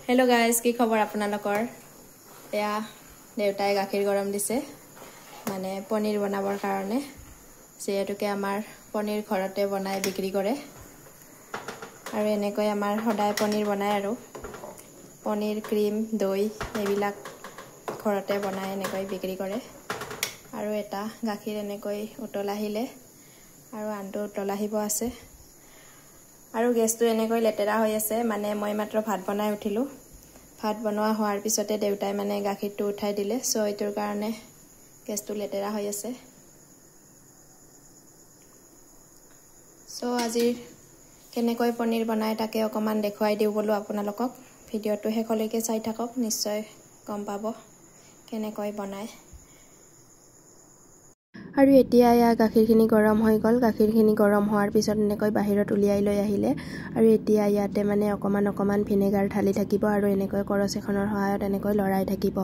hello guys की खबर आपनालोকৰ या देउताই গাখীৰ গৰম দিছে মানে পনীৰ বনাবৰ কাৰণে যেহেতুকে আমাৰ পনীৰ ঘৰতে বনাই বিক্ৰী কৰে আৰু এনেকৈ আমাৰ সদায় পনীৰ বনাই আৰু পনীৰ ক্ৰীম দৈ এইবিলাক ঘৰতে বনাই এনেকৈ বিক্ৰী কৰে আৰু এটা গাখীৰ এনেকৈ উতলাহিলে আৰু আনটো উতলাহিব আছে আৰু গেছটো এনেকৈ লেতেৰা হৈ আছে মানে মই মাত্ৰ ভাত বনাই উঠিলো ভাত বনোৱা হোৱাৰ পিছতে দেউতাই মানে গাখীৰটো উঠাই দিলে সো এইটোৰ কাৰণে গেছটো লেতেৰা হৈ আছে সো আজি কেনেকৈ পনীৰ বনাই তাকে অকমান দেখুৱাই দিও বলো আপোনালোকক ভিডিওটো হেকলৈকে চাই থাকক নিশ্চয় গম পাব কেনেকৈ বনায় আৰু এতিয়া ইয়া গাখীৰখিনি গৰম হৈ গল গাখীৰখিনি গৰম হোৱাৰ পিছত এনেকৈ বাহিৰত উলিয়াই লৈ আহিলে আৰু এতিয়া ইয়াতে মানে অকমান ভিনেগাৰ ঢালি থাকিব আৰু এনেকৈ কৰছ এখনৰ সহায়ত এনেকৈ লৰাই থাকিব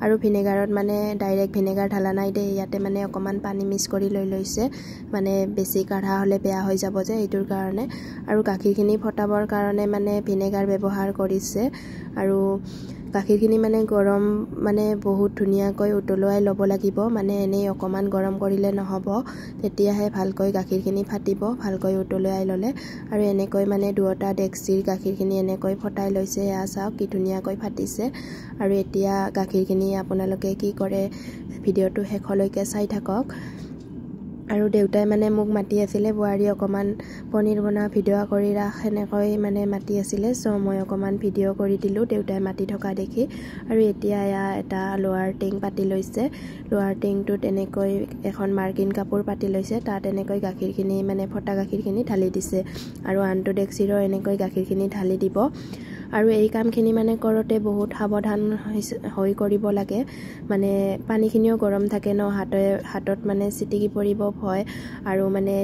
আৰু ভিনেগাৰত মানে ডাইৰেক্ট ভিনেগাৰ ঢালা নাই দে ইয়াতে মানে অকমান পানী মিক্স কৰি লৈ লৈছে মানে বেছি কাঢ়া হলে বেয়া হৈ যাব যে এইটোৰ কাৰণে আৰু গাখীৰখিনি ফটাবৰ কাৰণে মানে ভিনেগাৰ ব্যৱহাৰ কৰিছে আৰু গাখীৰখিনি মানে গৰম মানে বহুত ধুনিয়াকৈ উতলোৱাই লব লাগিব মানে এনে অকমান গৰম কৰিলে নহব তেতিয়াহে ভালকৈ গাখীৰখিনি ফাটিব ভালকৈ উতলোৱাই ললে আৰু এনেকৈ মানে দুটা ডেক্সিৰ গাখীৰখিনি এনেকৈ ফটাই লৈছে আ চাওক কি ধুনিয়াকৈ ফাটিছে আৰু এতিয়া গাখীৰখিনি আপোনালোকে কি কৰে ভিডিওটো হেকলৈকে চাই থাকক আৰু দেউতাই মানে মোক মাতি আছিল বুৱাৰী অকমান পনীৰ বনা ভিডিও কৰি ৰাখ এনেকৈ মানে মাতি আছিল সো মই অকমান ভিডিও কৰি দিলো দেউতাই মাতি থকা দেখি আৰু এতিয়া এটা লোৱাৰ টিং পাতি লৈছে লোৱাৰ টিংটোত এনেকৈ এখন মাৰ্কিন কাপোৰ পাতি লৈছে তাত এনেকৈ গাখীৰখিনি মানে ফটা গাখীৰখিনি ঢালি দিছে আৰু আনটো ডেক্সিৰো এনেকৈ গাখীৰখিনি ঢালি দিব আৰু এই কামখিনি মানে কৰোতে বহুত সাৱধান হৈ কৰিব লাগে মানে পানীখিনিও গৰম থাকে ন হাতত মানে চিটিকি পৰিব ভয় আৰু মানে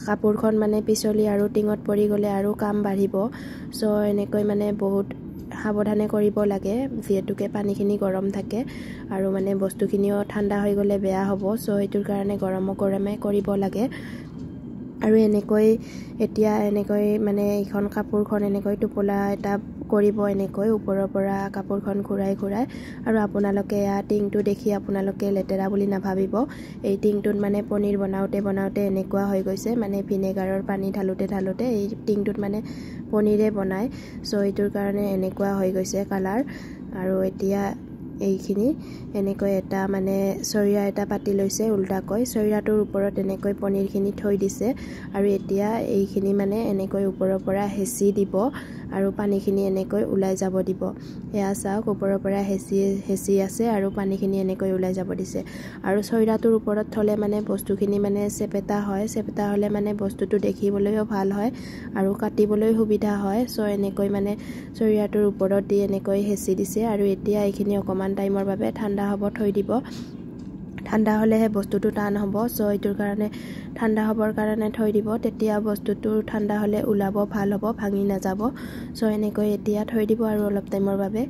কাপোৰখন মানে পিছলি আৰু টিঙত পৰি গলে আৰু কাম বাঢ়িব সো এনেকৈ মানে বহুত সাৱধানে কৰিব লাগে যেহেতুকে পানীখিনি গৰম থাকে আৰু মানে বস্তুখিনিও ঠাণ্ডা হৈ গলে বেয়া হ'ব সো এইটোৰ কাৰণে গৰমে কৰিব লাগে আৰু এনেকৈ এতিয়া এনেকৈ মানে এখন কাপোৰখন এনেকৈ টোপলা এটা কৰিব এনেকৈ ওপৰৰ পৰা কাপোৰখন ঘুৰাই আৰু আপোনালোকে ইয়া টিংটো দেখি আপোনালোকে লেতেৰা বুলি নাভাবিব এই টিংটোত মানে পনীৰ বনাওতে এনেকুৱা হৈ গৈছে মানে ভিনেগাৰৰ পানী ঢালোতে এই টিংটোত মানে পনীৰে বনায় সো এইটোৰ কাৰণে এনেকুৱা হৈ গৈছে কালাৰ আৰু এতিয়া এইখিনি এনেকৈ এটা মানে চৰিয়া এটা পাতি লৈছে উল্টাকৈ চৰিয়াটোৰ ওপৰত এনেকৈ পনীৰখিনি থৈ দিছে আৰু এতিয়া এইখিনি মানে এনেকৈ ওপৰৰ পৰা হেচি দিব আৰু পানীখিনি এনেকৈ ওলাই যাব দিব এয়া চাওক ওপৰৰ পৰা হেচি আছে আৰু পানীখিনি এনেকৈ ওলাই যাব দিছে আৰু চৰিয়াটোৰ ওপৰত থলে মানে বস্তুখিনি মানে চেপেটা হলে মানে বস্তুটো দেখিবলৈও ভাল হয় আৰু কাটিবলৈ সুবিধা হয় সো এনেকৈ মানে চৰিয়াটোৰ ওপৰত দি এনেকৈ হেচি দিছে আৰু এতিয়া এইখিনি অকমান টাইমৰ বাবে ঠাণ্ডা হ'ব থৈ দিব ঠাণ্ডা হলেহে বস্তুটো টান হ'ব সো এইটোৰ কাৰণে ঠাণ্ডা হবৰ কাৰণে থৈ দিব তেতিয়া বস্তুটো ঠাণ্ডা হলে উলাব ভাল হ'ব ভাঙি নাযাব সো এনেকৈ এতিয়া থৈ দিব আৰু অলপ টাইমৰ বাবে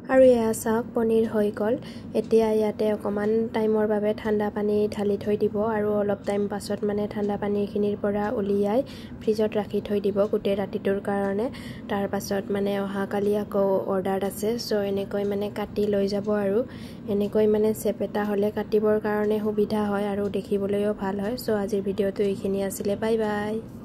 আৰু এয়া চাওক পনীৰ হৈ গল এতিয়া ইয়াতে অকমান টাইমৰ বাবে ঠাণ্ডা পানী ঢালি থৈ দিব আৰু অলপ টাইম পাছত মানে ঠাণ্ডা পানীখিনিৰ পৰা উলিয়াই ফ্ৰিজত ৰাখি থৈ দিব গোটেই ৰাতিটোৰ কাৰণে তাৰ পাছত মানে অহা কালি আকৌ অৰ্ডাৰ আছে সো এনেকৈ মানে কাটি লৈ যাব আৰু এনেকৈ মানে চেপেটা হলে কাটিবৰ কাৰণে সুবিধা হয় আৰু দেখিবলৈও ভাল হয় সো আজিৰ ভিডিওটো এইখিনি আছিল বাই বাই